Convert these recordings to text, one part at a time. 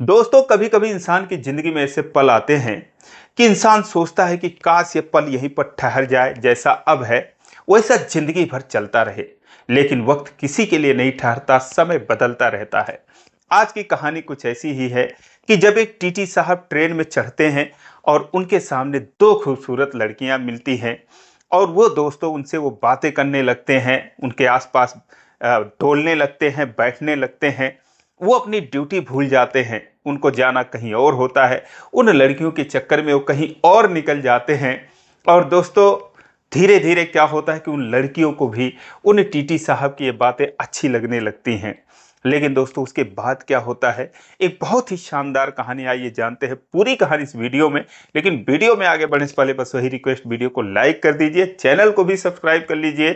दोस्तों, कभी कभी इंसान की जिंदगी में ऐसे पल आते हैं कि इंसान सोचता है कि काश ये पल यहीं पर ठहर जाए। जैसा अब है वैसा जिंदगी भर चलता रहे। लेकिन वक्त किसी के लिए नहीं ठहरता, समय बदलता रहता है। आज की कहानी कुछ ऐसी ही है कि जब एक टीटी साहब ट्रेन में चढ़ते हैं और उनके सामने दो खूबसूरत लड़कियां मिलती हैं और वो दोस्तों उनसे वो बातें करने लगते हैं, उनके आसपास डोलने लगते हैं, बैठने लगते हैं। वो अपनी ड्यूटी भूल जाते हैं, उनको जाना कहीं और होता है। उन लड़कियों के चक्कर में वो कहीं और निकल जाते हैं। और दोस्तों, धीरे धीरे क्या होता है कि उन लड़कियों को भी उन टीटी साहब की ये बातें अच्छी लगने लगती हैं। लेकिन दोस्तों, उसके बाद क्या होता है, एक बहुत ही शानदार कहानी। आइए जानते हैं पूरी कहानी इस वीडियो में। लेकिन वीडियो में आगे बढ़ने से पहले बस वही रिक्वेस्ट, वीडियो को लाइक कर दीजिए, चैनल को भी सब्सक्राइब कर लीजिए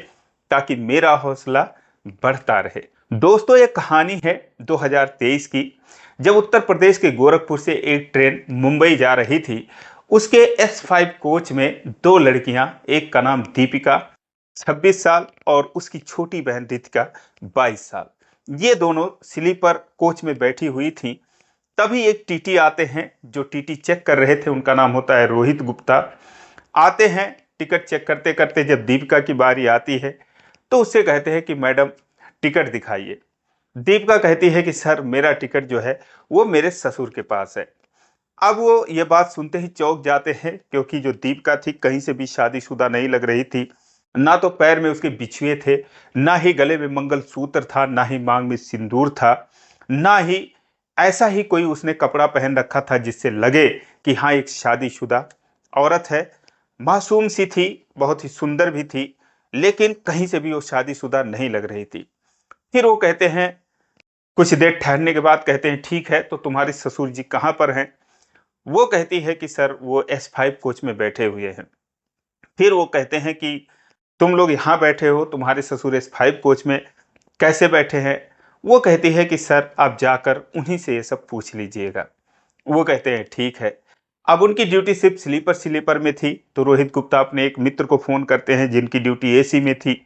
ताकि मेरा हौसला बढ़ता रहे। दोस्तों, ये कहानी है 2023 की, जब उत्तर प्रदेश के गोरखपुर से एक ट्रेन मुंबई जा रही थी। उसके S5 कोच में दो लड़कियां, एक का नाम दीपिका 26 साल और उसकी छोटी बहन रितिका 22 साल, ये दोनों स्लीपर कोच में बैठी हुई थी। तभी एक टीटी आते हैं, जो टीटी चेक कर रहे थे, उनका नाम होता है रोहित गुप्ता। आते हैं, टिकट चेक करते करते जब दीपिका की बारी आती है तो उससे कहते हैं कि मैडम, टिकट दिखाइए। दीपिका कहती है कि सर, मेरा टिकट जो है वो मेरे ससुर के पास है। अब वो ये बात सुनते ही चौंक जाते हैं, क्योंकि जो दीपिका थी कहीं से भी शादीशुदा नहीं लग रही थी। ना तो पैर में उसके बिछुए थे, ना ही गले में मंगलसूत्र था, ना ही मांग में सिंदूर था, ना ही ऐसा ही कोई उसने कपड़ा पहन रखा था जिससे लगे कि हाँ, एक शादीशुदा औरत है। मासूम सी थी, बहुत ही सुंदर भी थी, लेकिन कहीं से भी वो शादीशुदा नहीं लग रही थी। फिर वो कहते हैं, कुछ देर ठहरने के बाद कहते हैं, ठीक है तो तुम्हारे ससुर जी कहाँ पर हैं? वो कहती है कि सर, वो S5 कोच में बैठे हुए हैं। फिर वो कहते हैं कि तुम लोग यहाँ बैठे हो, तुम्हारे ससुर S5 कोच में कैसे बैठे हैं? वो कहती है कि सर, आप जाकर उन्हीं से ये सब पूछ लीजिएगा। वो कहते हैं ठीक है। अब उनकी ड्यूटी सिर्फ स्लीपर स्लीपर में थी, तो रोहित गुप्ता अपने एक मित्र को फोन करते हैं जिनकी ड्यूटी एसी में थी।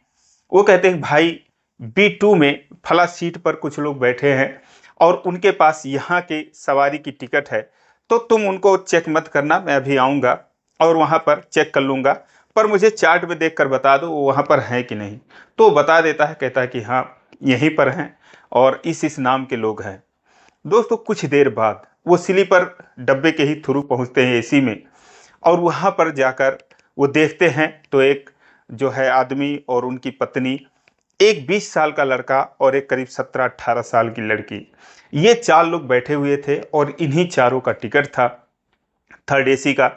वो कहते हैं, भाई, B2 में फला सीट पर कुछ लोग बैठे हैं और उनके पास यहाँ के सवारी की टिकट है, तो तुम उनको चेक मत करना, मैं अभी आऊँगा और वहाँ पर चेक कर लूँगा, पर मुझे चार्ट में देख कर बता दो वो वहाँ पर हैं कि नहीं। तो वो बता देता है, कहता है कि हाँ, यहीं पर हैं और इस नाम के लोग हैं। दोस्तों, कुछ देर बाद वो स्लीपर डब्बे के ही थ्रू पहुंचते हैं एसी में, और वहां पर जाकर वो देखते हैं तो एक जो है आदमी और उनकी पत्नी, एक 20 साल का लड़का और एक करीब 17-18 साल की लड़की, ये चार लोग बैठे हुए थे और इन्हीं चारों का टिकट था, थर्ड एसी का।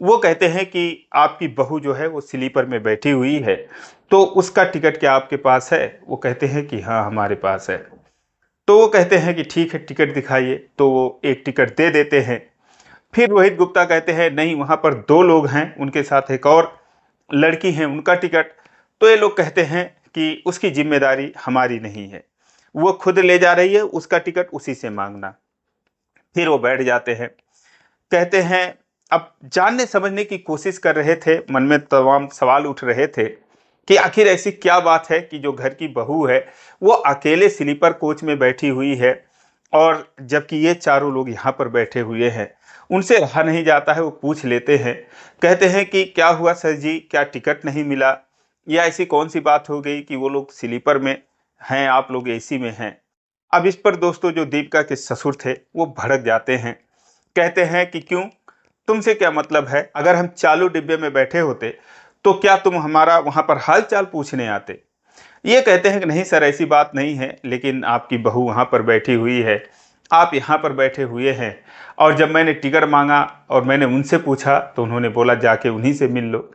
वो कहते हैं कि आपकी बहू जो है वो स्लीपर में बैठी हुई है, तो उसका टिकट क्या आपके पास है? वो कहते हैं कि हाँ, हमारे पास है। तो वो कहते हैं कि ठीक है, टिकट दिखाइए। तो वो एक टिकट दे देते हैं। फिर रोहित गुप्ता कहते हैं, नहीं, वहाँ पर दो लोग हैं, उनके साथ एक और लड़की है, उनका टिकट। तो ये लोग कहते हैं कि उसकी जिम्मेदारी हमारी नहीं है, वो खुद ले जा रही है, उसका टिकट उसी से मांगना। फिर वो बैठ जाते हैं। कहते हैं, अब जानने समझने की कोशिश कर रहे थे, मन में तमाम सवाल उठ रहे थे कि आखिर ऐसी क्या बात है कि जो घर की बहू है वो अकेले स्लीपर कोच में बैठी हुई है, और जबकि ये चारों लोग यहाँ पर बैठे हुए हैं। उनसे रहा नहीं जाता है, वो पूछ लेते हैं। कहते हैं कि क्या हुआ सर जी, क्या टिकट नहीं मिला, या ऐसी कौन सी बात हो गई कि वो लोग स्लीपर में हैं, आप लोग एसी में हैं? अब इस पर दोस्तों, जो दीपिका के ससुर थे वो भड़क जाते हैं। कहते हैं कि क्यों, तुमसे क्या मतलब है? अगर हम चालू डिब्बे में बैठे होते तो क्या तुम हमारा वहां पर हाल चाल पूछने आते? ये कहते हैं कि नहीं सर, ऐसी बात नहीं है, लेकिन आपकी बहू वहां पर बैठी हुई है, आप यहाँ पर बैठे हुए हैं, और जब मैंने टिकट मांगा और मैंने उनसे पूछा तो उन्होंने बोला जाके उन्हीं से मिल लो।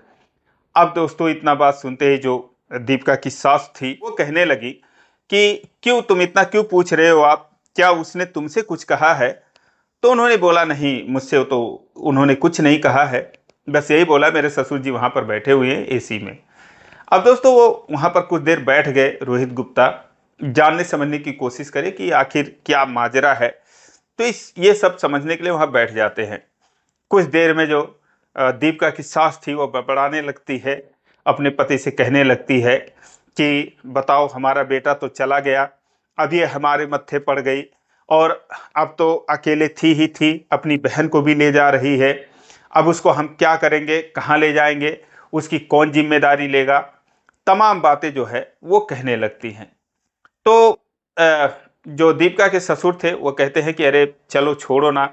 अब दोस्तों, इतना बात सुनते ही जो दीपिका की सास थी वो कहने लगी कि क्यों, तुम इतना क्यों पूछ रहे हो आप, क्या उसने तुमसे कुछ कहा है? तो उन्होंने बोला, नहीं, मुझसे तो उन्होंने कुछ नहीं कहा है, बस यही बोला मेरे ससुर जी वहाँ पर बैठे हुए हैं एसी में। अब दोस्तों, वो वहाँ पर कुछ देर बैठ गए। रोहित गुप्ता जानने समझने की कोशिश करे कि आखिर क्या माजरा है, तो इस ये सब समझने के लिए वहाँ बैठ जाते हैं। कुछ देर में जो दीपिका की सास थी वो बड़बड़ाने लगती है, अपने पति से कहने लगती है कि बताओ, हमारा बेटा तो चला गया, अब ये हमारे मत्थे पड़ गई, और अब तो अकेले थी, अपनी बहन को भी ले जा रही है। अब उसको हम क्या करेंगे, कहाँ ले जाएंगे, उसकी कौन जिम्मेदारी लेगा, तमाम बातें जो है वो कहने लगती हैं। तो जो दीपिका के ससुर थे वो कहते हैं कि अरे चलो छोड़ो ना,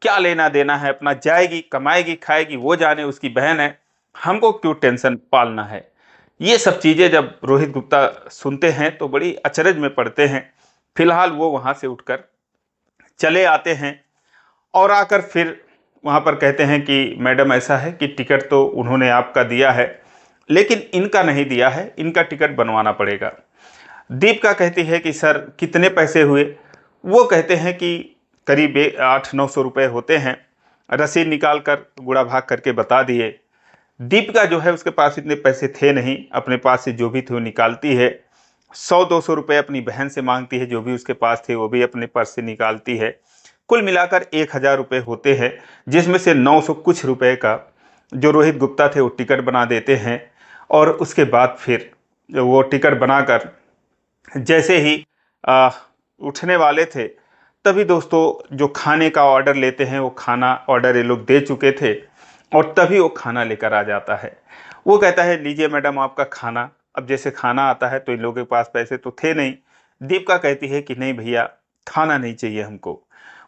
क्या लेना देना है, अपना जाएगी कमाएगी खाएगी, वो जाने, उसकी बहन है, हमको क्यों टेंशन पालना है। ये सब चीज़ें जब रोहित गुप्ता सुनते हैं तो बड़ी अचरज में पड़ते हैं। फिलहाल वो वहाँ से उठकर चले आते हैं और आकर फिर वहाँ पर कहते हैं कि मैडम ऐसा है कि टिकट तो उन्होंने आपका दिया है लेकिन इनका नहीं दिया है, इनका टिकट बनवाना पड़ेगा। दीपिका कहती है कि सर कितने पैसे हुए। वो कहते हैं कि करीब 800-900 रुपये होते हैं। रसीद निकाल कर गुड़ा भाग करके बता दिए। दीपिका जो है उसके पास इतने पैसे थे नहीं, अपने पास से जो भी थे वो निकालती है। 100-200 रुपये अपनी बहन से मांगती है, जो भी उसके पास थे वो भी अपने पर्स से निकालती है। कुल मिलाकर 1000 रुपये होते हैं, जिसमें से 900 कुछ रुपए का जो रोहित गुप्ता थे वो टिकट बना देते हैं। और उसके बाद फिर वो टिकट बनाकर जैसे ही उठने वाले थे, तभी दोस्तों जो खाने का ऑर्डर लेते हैं वो खाना ऑर्डर ये लोग दे चुके थे और तभी वो खाना लेकर आ जाता है। वो कहता है लीजिए मैडम आपका खाना। अब जैसे खाना आता है तो इन लोगों के पास पैसे तो थे नहीं। दीपिका कहती है कि नहीं भैया, खाना नहीं चाहिए हमको।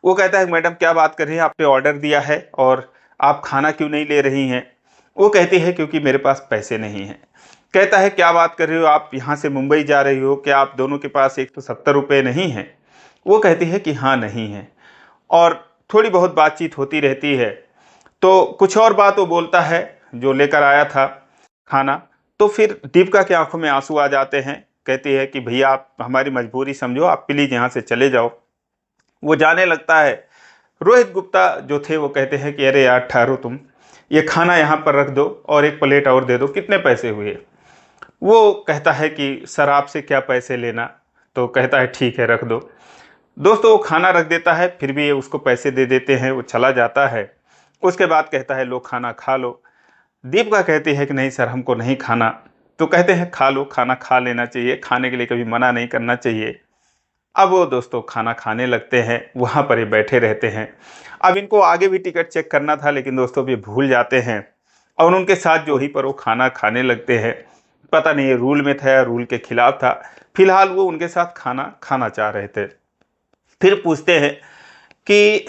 वो कहता है मैडम क्या बात कर रही हैं, आपने ऑर्डर दिया है और आप खाना क्यों नहीं ले रही हैं। वो कहती है क्योंकि मेरे पास पैसे नहीं हैं। कहता है क्या बात कर रही हो, आप यहाँ से मुंबई जा रही हो, क्या आप दोनों के पास 170 रुपये नहीं हैं। वो कहती है कि हाँ नहीं है। और थोड़ी बहुत बातचीत होती रहती है। तो कुछ और बात वो बोलता है जो लेकर आया था खाना। तो फिर दीपिका की आंखों में आंसू आ जाते हैं। कहती है कि भैया आप हमारी मजबूरी समझो, आप प्लीज़ यहाँ से चले जाओ। वो जाने लगता है। रोहित गुप्ता जो थे वो कहते हैं कि अरे यार ठहरो तुम, ये खाना यहाँ पर रख दो और एक प्लेट और दे दो, कितने पैसे हुए। वो कहता है कि सर आपसे क्या पैसे लेना। तो कहता है ठीक है रख दो। दोस्तों वो खाना रख देता है, फिर भी ये उसको पैसे दे देते हैं, वो चला जाता है। उसके बाद कहता है लो खाना खा लो। दीपिका कहती है कि नहीं सर हमको नहीं खाना। तो कहते हैं खा लो, खाना खा लेना चाहिए, खाने के लिए कभी मना नहीं करना चाहिए। अब वो दोस्तों खाना खाने लगते हैं, वहाँ पर ये बैठे रहते हैं। अब इनको आगे भी टिकट चेक करना था लेकिन दोस्तों ये भूल जाते हैं और उनके साथ जो ही पर वो खाना खाने लगते हैं। पता नहीं ये रूल में था या रूल के खिलाफ था, फिलहाल वो उनके साथ खाना खाना चाह रहे थे। फिर पूछते हैं कि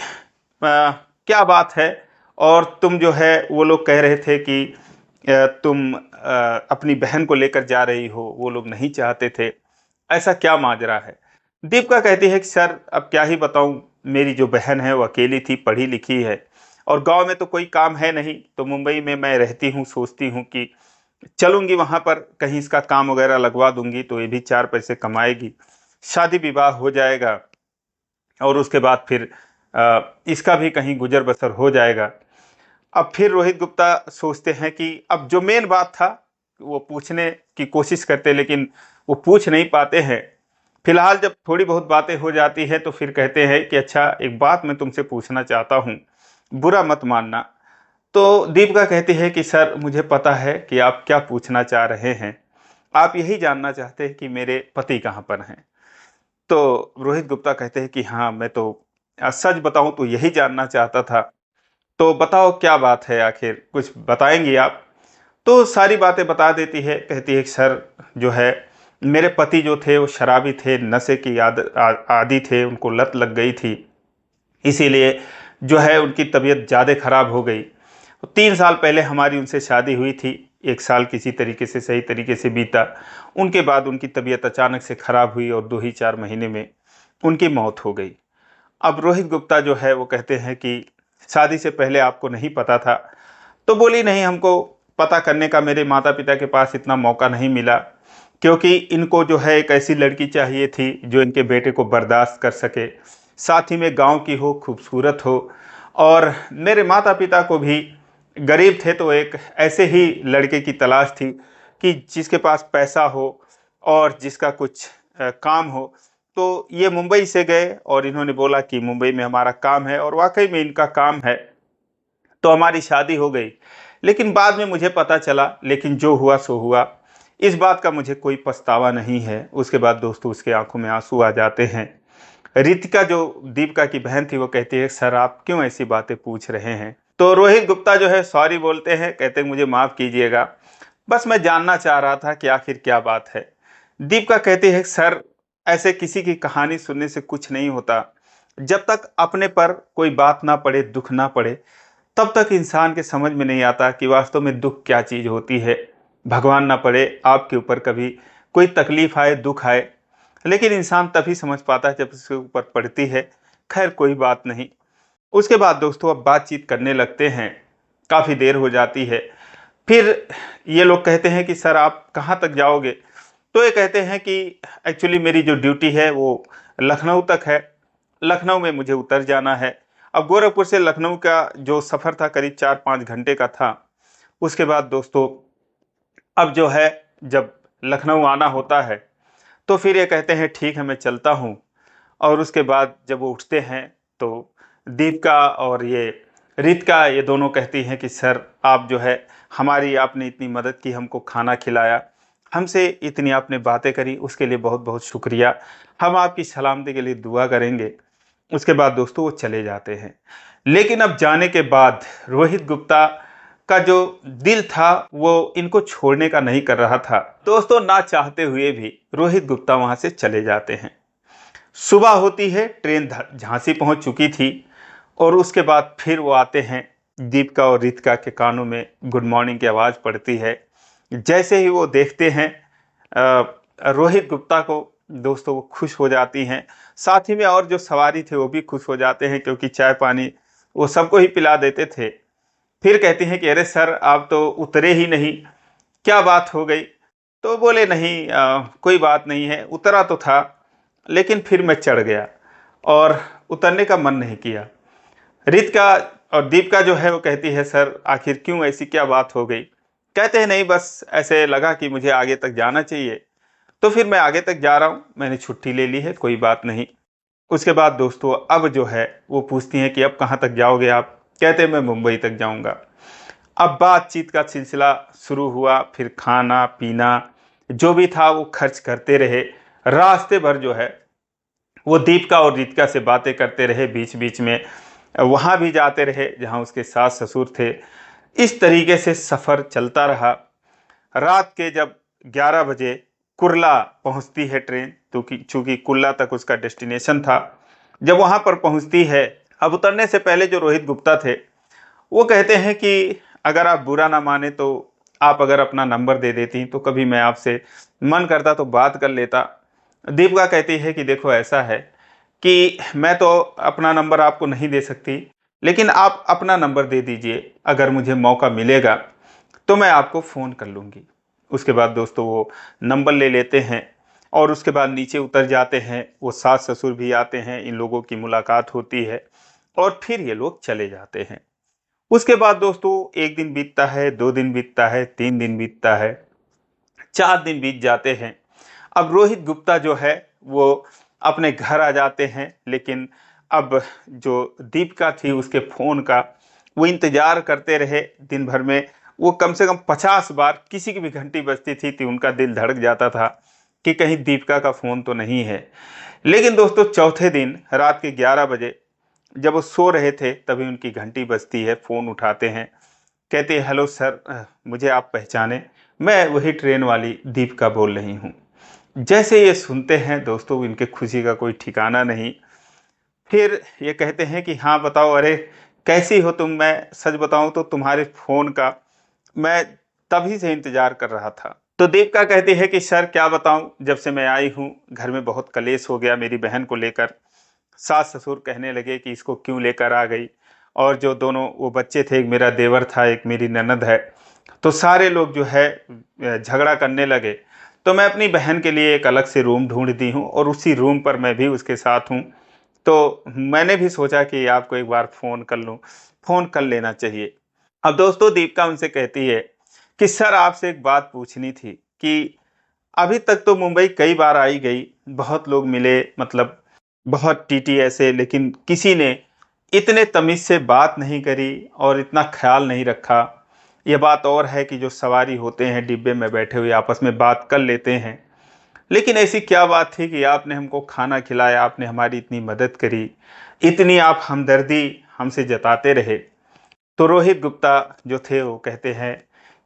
क्या बात है, और तुम जो है वो लोग कह रहे थे कि तुम अपनी बहन को लेकर जा रही हो, वो लोग नहीं चाहते थे, ऐसा क्या माजरा है। दीपिका कहती है कि सर अब क्या ही बताऊं, मेरी जो बहन है वो अकेली थी, पढ़ी लिखी है और गांव में तो कोई काम है नहीं, तो मुंबई में मैं रहती हूँ, सोचती हूँ कि चलूंगी वहां पर कहीं इसका काम वगैरह लगवा दूंगी तो ये भी 4 पैसे कमाएगी, शादी विवाह हो जाएगा और उसके बाद फिर इसका भी कहीं गुजर बसर हो जाएगा। अब फिर रोहित गुप्ता सोचते हैं कि अब जो मेन बात था वो पूछने की कोशिश करते लेकिन वो पूछ नहीं पाते हैं। फिलहाल जब थोड़ी बहुत बातें हो जाती है तो फिर कहते हैं कि अच्छा एक बात मैं तुमसे पूछना चाहता हूँ, बुरा मत मानना। तो दीपिका कहती है कि सर मुझे पता है कि आप क्या पूछना चाह रहे हैं, आप यही जानना चाहते हैं कि मेरे पति कहाँ पर हैं। तो रोहित गुप्ता कहते हैं कि हाँ मैं तो सच बताऊं तो यही जानना चाहता था, तो बताओ क्या बात है, आखिर कुछ बताएंगी आप। तो सारी बातें बता देती है। कहती है कि सर जो है मेरे पति जो थे वो शराबी थे, नशे की आदी थे, उनको लत लग गई थी, इसीलिए जो है उनकी तबीयत ज़्यादा ख़राब हो गई। 3 साल पहले हमारी उनसे शादी हुई थी, 1 साल किसी तरीके से सही तरीके से बीता, उनके बाद उनकी तबीयत अचानक से ख़राब हुई और 2 ही 4 महीने में उनकी मौत हो गई। अब रोहित गुप्ता जो है वो कहते हैं कि शादी से पहले आपको नहीं पता था। तो बोली नहीं, हमको पता करने का मेरे माता पिता के पास इतना मौका नहीं मिला, क्योंकि इनको जो है एक ऐसी लड़की चाहिए थी जो इनके बेटे को बर्दाश्त कर सके, साथ ही में गांव की हो, खूबसूरत हो, और मेरे माता पिता को भी गरीब थे तो एक ऐसे ही लड़के की तलाश थी कि जिसके पास पैसा हो और जिसका कुछ काम हो। तो ये मुंबई से गए और इन्होंने बोला कि मुंबई में हमारा काम है, और वाकई में इनका काम है, तो हमारी शादी हो गई। लेकिन बाद में मुझे पता चला, लेकिन जो हुआ सो हुआ, इस बात का मुझे कोई पछतावा नहीं है। उसके बाद दोस्तों उसके आंखों में आंसू आ जाते हैं। रितिका जो दीपिका की बहन थी वो कहती है सर आप क्यों ऐसी बातें पूछ रहे हैं। तो रोहित गुप्ता जो है सॉरी बोलते हैं, कहते हैं मुझे माफ़ कीजिएगा, बस मैं जानना चाह रहा था कि आखिर क्या बात है। दीपिका कहती है सर ऐसे किसी की कहानी सुनने से कुछ नहीं होता, जब तक अपने पर कोई बात ना पड़े, दुख ना पड़े, तब तक इंसान के समझ में नहीं आता कि वास्तव में दुख क्या चीज़ होती है। भगवान ना पड़े आपके ऊपर कभी कोई तकलीफ आए, दुख आए, लेकिन इंसान तभी समझ पाता है जब उसके ऊपर पड़ती है। खैर कोई बात नहीं। उसके बाद दोस्तों अब बातचीत करने लगते हैं, काफ़ी देर हो जाती है। फिर ये लोग कहते हैं कि सर आप कहाँ तक जाओगे। तो ये कहते हैं कि एक्चुअली मेरी जो ड्यूटी है वो लखनऊ तक है, लखनऊ में मुझे उतर जाना है। अब गोरखपुर से लखनऊ का जो सफ़र था करीब 4-5 घंटे का था। उसके बाद दोस्तों अब जो है जब लखनऊ आना होता है तो फिर ये कहते हैं ठीक है मैं चलता हूँ। और उसके बाद जब वो उठते हैं तो दीपिका और ये रितिका ये दोनों कहती हैं कि सर आप जो है हमारी आपने इतनी मदद की, हमको खाना खिलाया, हमसे इतनी आपने बातें करी, उसके लिए बहुत बहुत शुक्रिया। हम आपकी सलामती के लिए दुआ करेंगे। उसके बाद दोस्तों वो चले जाते हैं। लेकिन अब जाने के बाद रोहित गुप्ता का जो दिल था वो इनको छोड़ने का नहीं कर रहा था। दोस्तों ना चाहते हुए भी रोहित गुप्ता वहाँ से चले जाते हैं। सुबह होती है, ट्रेन झांसी पहुँच चुकी थी और उसके बाद फिर वो आते हैं। दीपिका और रितिका के कानों में गुड मॉर्निंग की आवाज़ पड़ती है। जैसे ही वो देखते हैं रोहित गुप्ता को, दोस्तों वो खुश हो जाती हैं। साथ ही में और जो सवारी थे वो भी खुश हो जाते हैं क्योंकि चाय पानी वो सबको ही पिला देते थे। फिर कहती हैं कि अरे सर आप तो उतरे ही नहीं, क्या बात हो गई। तो बोले नहीं कोई बात नहीं है, उतरा तो था लेकिन फिर मैं चढ़ गया और उतरने का मन नहीं किया। रितिका और दीपिका जो है वो कहती है सर आखिर क्यों, ऐसी क्या बात हो गई। कहते हैं नहीं बस ऐसे लगा कि मुझे आगे तक जाना चाहिए तो फिर मैं आगे तक जा रहा हूँ, मैंने छुट्टी ले ली है, कोई बात नहीं। उसके बाद दोस्तों अब जो है वो पूछती हैं कि अब कहाँ तक जाओगे आप। कहते हैं मैं मुंबई तक जाऊँगा। अब बातचीत का सिलसिला शुरू हुआ, फिर खाना पीना जो भी था वो खर्च करते रहे। रास्ते भर जो है वो दीपिका और रितिका से बातें करते रहे, बीच बीच में वहाँ भी जाते रहे जहाँ उसके सास ससुर थे। इस तरीके से सफ़र चलता रहा। रात के जब 11 बजे कुर्ला पहुँचती है ट्रेन, क्योंकि चूँकि कुर्ला तक उसका डेस्टिनेशन था। जब वहाँ पर पहुँचती है, अब उतरने से पहले जो रोहित गुप्ता थे वो कहते हैं कि अगर आप बुरा ना माने तो आप अगर अपना नंबर दे देती तो कभी मैं आपसे मन करता तो बात कर लेता। दीपिका कहती है कि देखो ऐसा है कि मैं तो अपना नंबर आपको नहीं दे सकती, लेकिन आप अपना नंबर दे दीजिए, अगर मुझे मौका मिलेगा तो मैं आपको फ़ोन कर लूँगी। उसके बाद दोस्तों वो नंबर ले लेते हैं और उसके बाद नीचे उतर जाते हैं। वो सास ससुर भी आते हैं, इन लोगों की मुलाकात होती है और फिर ये लोग चले जाते हैं। उसके बाद दोस्तों 1 दिन बीतता है, 2 दिन बीतता है, 3 दिन बीतता है, 4 दिन बीत जाते हैं। अब रोहित गुप्ता जो है वो अपने घर आ जाते हैं, लेकिन अब जो दीपिका थी उसके फ़ोन का वो इंतज़ार करते रहे दिन भर में। वो कम से कम 50 बार किसी की भी घंटी बजती थी तो उनका दिल धड़क जाता था कि कहीं दीपिका का फ़ोन तो नहीं है। लेकिन दोस्तों चौथे दिन रात के 11 बजे जब वो सो रहे थे तभी उनकी घंटी बजती है, फ़ोन उठाते हैं। कहते हैं हेलो सर, मुझे आप पहचाने, मैं वही ट्रेन वाली दीपिका बोल रही हूँ। जैसे ये सुनते हैं दोस्तों इनके खुशी का कोई ठिकाना नहीं। फिर ये कहते हैं कि हाँ बताओ, अरे कैसी हो तुम, मैं सच बताऊँ तो तुम्हारे फ़ोन का मैं तभी से इंतज़ार कर रहा था। तो दीपिका कहती है कि सर क्या बताऊँ, जब से मैं आई हूँ घर में बहुत कलेश हो गया मेरी बहन को लेकर। सास ससुर कहने लगे कि इसको क्यों लेकर आ गई, और जो दोनों वो बच्चे थे, एक मेरा देवर था, एक मेरी ननद है, तो सारे लोग जो है झगड़ा करने लगे। तो मैं अपनी बहन के लिए एक अलग से रूम ढूंढ दी हूँ और उसी रूम पर मैं भी उसके साथ हूँ। तो मैंने भी सोचा कि आपको एक बार फ़ोन कर लूँ, फ़ोन कर लेना चाहिए। अब दोस्तों दीपिका उनसे कहती है कि सर आपसे एक बात पूछनी थी कि अभी तक तो मुंबई कई बार आई गई, बहुत लोग मिले, मतलब बहुत टीटी ऐसे, लेकिन किसी ने इतने तमीज़ से बात नहीं करी और इतना ख्याल नहीं रखा। ये बात और है कि जो सवारी होते हैं डिब्बे में बैठे हुए आपस में बात कर लेते हैं, लेकिन ऐसी क्या बात थी कि आपने हमको खाना खिलाया, आपने हमारी इतनी मदद करी, इतनी आप हमदर्दी हमसे जताते रहे। तो रोहित गुप्ता जो थे वो कहते हैं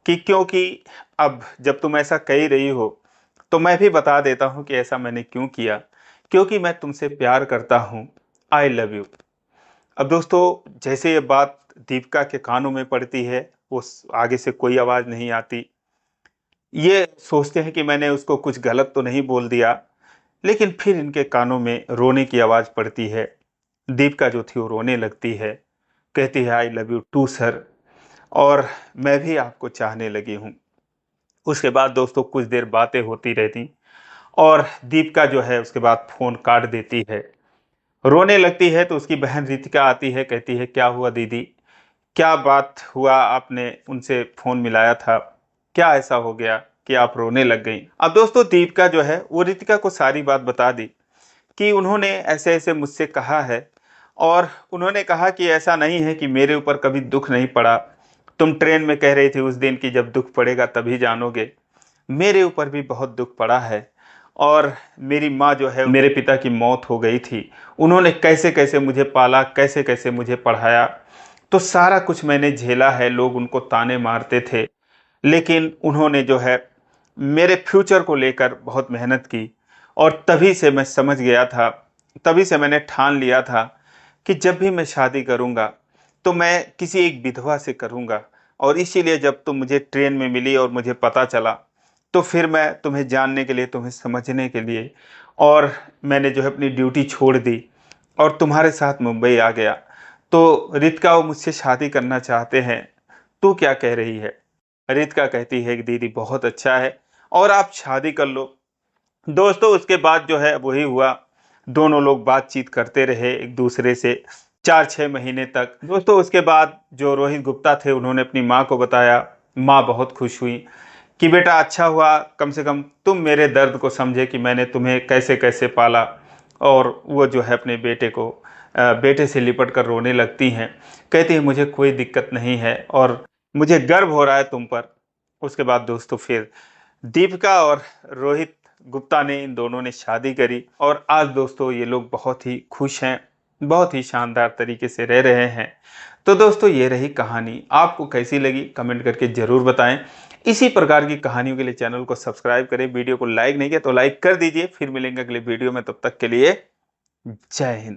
कि क्योंकि अब जब तुम ऐसा कह ही रही हो तो मैं भी बता देता हूँ कि ऐसा मैंने क्यों किया, क्योंकि मैं तुमसे प्यार करता हूँ। आई लव यू। अब दोस्तों जैसे ये बात दीपिका के कानों में पड़ती है, वो आगे से कोई आवाज़ नहीं आती। ये सोचते हैं कि मैंने उसको कुछ गलत तो नहीं बोल दिया, लेकिन फिर इनके कानों में रोने की आवाज़ पड़ती है। दीपिका जो थी वो रोने लगती है, कहती है I love you too sir, और मैं भी आपको चाहने लगी हूँ। उसके बाद दोस्तों कुछ देर बातें होती रहती और दीपिका जो है उसके बाद फ़ोन काट देती है, रोने लगती है। तो उसकी बहन रितिका आती है, कहती है क्या हुआ दीदी, क्या बात हुआ, आपने उनसे फ़ोन मिलाया था, क्या ऐसा हो गया कि आप रोने लग गई। अब दोस्तों दीपिका जो है वो रितिका को सारी बात बता दी कि उन्होंने ऐसे ऐसे मुझसे कहा है, और उन्होंने कहा कि ऐसा नहीं है कि मेरे ऊपर कभी दुख नहीं पड़ा। तुम ट्रेन में कह रही थी उस दिन कि जब दुख पड़ेगा तभी जानोगे, मेरे ऊपर भी बहुत दुख पड़ा है। और मेरी माँ जो है, मेरे पिता की मौत हो गई थी, उन्होंने कैसे कैसे मुझे पाला, कैसे कैसे मुझे पढ़ाया, तो सारा कुछ मैंने झेला है। लोग उनको ताने मारते थे, लेकिन उन्होंने जो है मेरे फ्यूचर को लेकर बहुत मेहनत की, और तभी से मैं समझ गया था, तभी से मैंने ठान लिया था कि जब भी मैं शादी करूँगा तो मैं किसी एक विधवा से करूँगा। और इसीलिए जब तुम मुझे ट्रेन में मिली और मुझे पता चला, तो फिर मैं तुम्हें जानने के लिए, तुम्हें समझने के लिए, और मैंने जो है अपनी ड्यूटी छोड़ दी और तुम्हारे साथ मुंबई आ गया। तो रितिका वो मुझसे शादी करना चाहते हैं, तू क्या कह रही है। रितिका कहती है कि दीदी बहुत अच्छा है और आप शादी कर लो। दोस्तों उसके बाद जो है वही हुआ, दोनों लोग बातचीत करते रहे एक दूसरे से 4-6 महीने तक। दोस्तों उसके बाद जो रोहित गुप्ता थे उन्होंने अपनी माँ को बताया। माँ बहुत खुश हुई कि बेटा अच्छा हुआ, कम से कम तुम मेरे दर्द को समझे कि मैंने तुम्हें कैसे कैसे पाला। और वो जो है अपने बेटे को बेटे से लिपट कर रोने लगती हैं, कहती है मुझे कोई दिक्कत नहीं है और मुझे गर्व हो रहा है तुम पर। उसके बाद दोस्तों फिर दीपिका और रोहित गुप्ता ने, इन दोनों ने शादी करी, और आज दोस्तों ये लोग बहुत ही खुश हैं, बहुत ही शानदार तरीके से रह रहे हैं। तो दोस्तों ये रही कहानी, आपको कैसी लगी कमेंट करके ज़रूर बताएं। इसी प्रकार की कहानियों के लिए चैनल को सब्सक्राइब करें, वीडियो को लाइक नहीं किया तो लाइक कर दीजिए। फिर मिलेंगे अगले वीडियो में, तब तक के लिए जय हिंद।